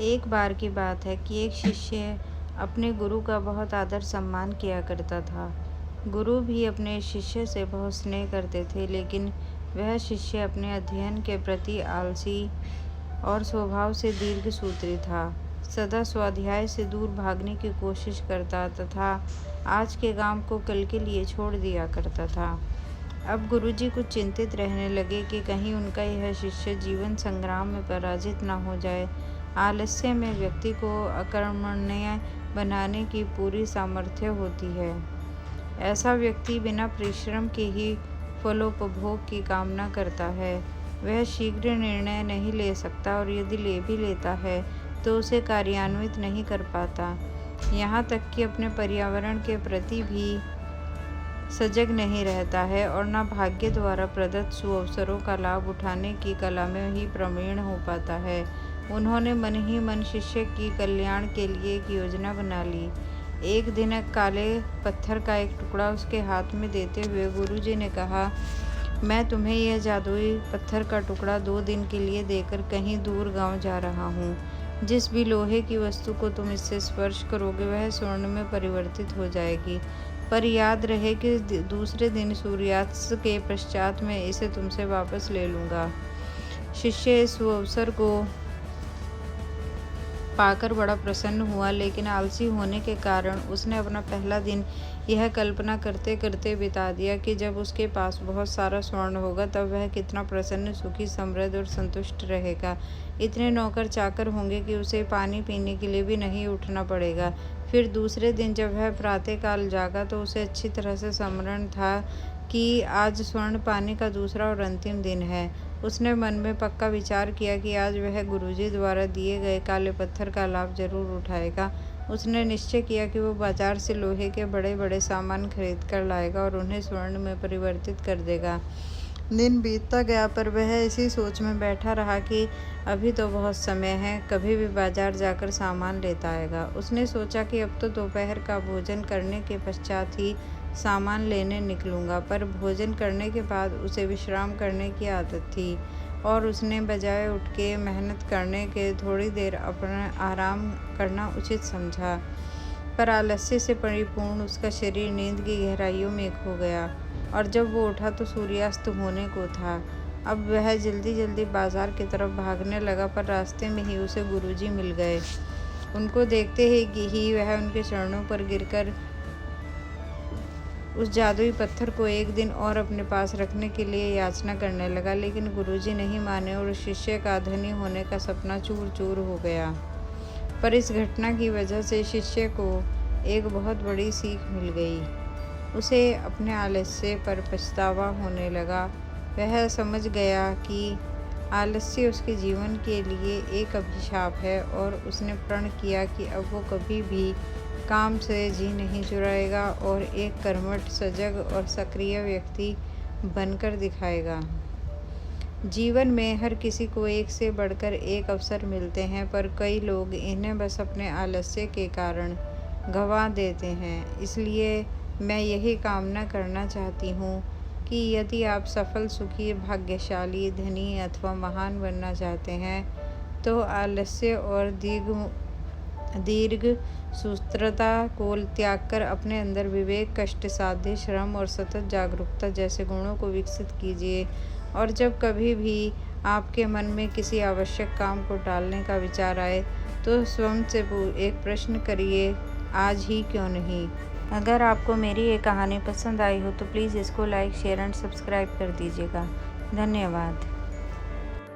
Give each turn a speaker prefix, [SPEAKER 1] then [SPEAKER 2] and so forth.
[SPEAKER 1] एक बार की बात है कि एक शिष्य अपने गुरु का बहुत आदर सम्मान किया करता था। गुरु भी अपने शिष्य से बहुत स्नेह करते थे, लेकिन वह शिष्य अपने अध्ययन के प्रति आलसी और स्वभाव से दीर्घसूत्री था। सदा स्वाध्याय से दूर भागने की कोशिश करता तथा आज के काम को कल के लिए छोड़ दिया करता था। अब गुरुजी कुछ चिंतित रहने लगे कि कहीं उनका यह शिष्य जीवन संग्राम में पराजित न हो जाए। आलस्य में व्यक्ति को अकर्मण्य बनाने की पूरी सामर्थ्य होती है। ऐसा व्यक्ति बिना परिश्रम के ही फलोपभोग की कामना करता है। वह शीघ्र निर्णय नहीं ले सकता और यदि ले भी लेता है तो उसे कार्यान्वित नहीं कर पाता। यहाँ तक कि अपने पर्यावरण के प्रति भी सजग नहीं रहता है और न भाग्य द्वारा प्रदत्त सुअवसरों का लाभ उठाने की कला में ही प्रवीण हो पाता है। उन्होंने मन ही मन शिष्य की कल्याण के लिए एक योजना बना ली। एक दिन एक काले पत्थर का एक टुकड़ा उसके हाथ में देते हुए गुरुजी ने कहा, मैं तुम्हें यह जादुई पत्थर का टुकड़ा 2 दिन के लिए देकर कहीं दूर गांव जा रहा हूँ। जिस भी लोहे की वस्तु को तुम इससे स्पर्श करोगे वह स्वर्ण में परिवर्तित हो जाएगी, पर याद रहे कि दूसरे दिन सूर्यास्त के पश्चात मैं इसे तुमसे वापस ले लूँगा। शिष्य इस अवसर को पाकर बड़ा प्रसन्न हुआ, लेकिन आलसी होने के कारण उसने अपना पहला दिन यह कल्पना करते करते बिता दिया कि जब उसके पास बहुत सारा स्वर्ण होगा तब वह कितना प्रसन्न, सुखी, समृद्ध और संतुष्ट रहेगा। इतने नौकर चाकर होंगे कि उसे पानी पीने के लिए भी नहीं उठना पड़ेगा। फिर दूसरे दिन जब वह प्रातःकाल जागा तो उसे अच्छी तरह से स्मरण था कि आज स्वर्ण पाने का दूसरा और अंतिम दिन है। उसने मन में पक्का विचार किया कि आज वह गुरुजी द्वारा दिए गए काले पत्थर का लाभ जरूर उठाएगा। उसने निश्चय किया कि वो बाजार से लोहे के बड़े बड़े सामान खरीद कर लाएगा और उन्हें स्वर्ण में परिवर्तित कर देगा। दिन बीतता गया पर वह इसी सोच में बैठा रहा कि अभी तो बहुत समय है, कभी भी बाजार जाकर सामान लेता आएगा। उसने सोचा कि अब तो दोपहर का भोजन करने के पश्चात ही सामान लेने निकलूँगा, पर भोजन करने के बाद उसे विश्राम करने की आदत थी और उसने बजाय उठ के मेहनत करने के थोड़ी देर अपना आराम करना उचित समझा। पर आलस्य से परिपूर्ण उसका शरीर नींद की गहराइयों में खो गया और जब वो उठा तो सूर्यास्त होने को था। अब वह जल्दी जल्दी बाजार की तरफ भागने लगा, पर रास्ते में ही उसे गुरुजी मिल गए। उनको देखते ही वह उनके चरणों पर गिरकर उस जादुई पत्थर को एक दिन और अपने पास रखने के लिए याचना करने लगा, लेकिन गुरुजी नहीं माने और शिष्य का धनी होने का सपना चूर चूर हो गया। पर इस घटना की वजह से शिष्य को एक बहुत बड़ी सीख मिल गई। उसे अपने आलस्य पर पछतावा होने लगा। वह समझ गया कि आलस्य उसके जीवन के लिए एक अभिशाप है और उसने प्रण किया कि अब वो कभी भी काम से जी नहीं चुराएगा और एक कर्मठ, सजग और सक्रिय व्यक्ति बनकर दिखाएगा। जीवन में हर किसी को एक से बढ़कर एक अवसर मिलते हैं, पर कई लोग इन्हें बस अपने आलस्य के कारण गंवा देते हैं। इसलिए मैं यही कामना करना चाहती हूँ कि यदि आप सफल, सुखी, भाग्यशाली, धनी अथवा महान बनना चाहते हैं तो आलस्य और दीर्घ सूत्रता को त्याग कर अपने अंदर विवेक, कष्ट साध्य, श्रम और सतत जागरूकता जैसे गुणों को विकसित कीजिए। और जब कभी भी आपके मन में किसी आवश्यक काम को टालने का विचार आए तो स्वयं से एक प्रश्न करिए, आज ही क्यों नहीं। अगर आपको मेरी ये कहानी पसंद आई हो तो प्लीज़ इसको लाइक, शेयर एंड सब्सक्राइब कर दीजिएगा। धन्यवाद।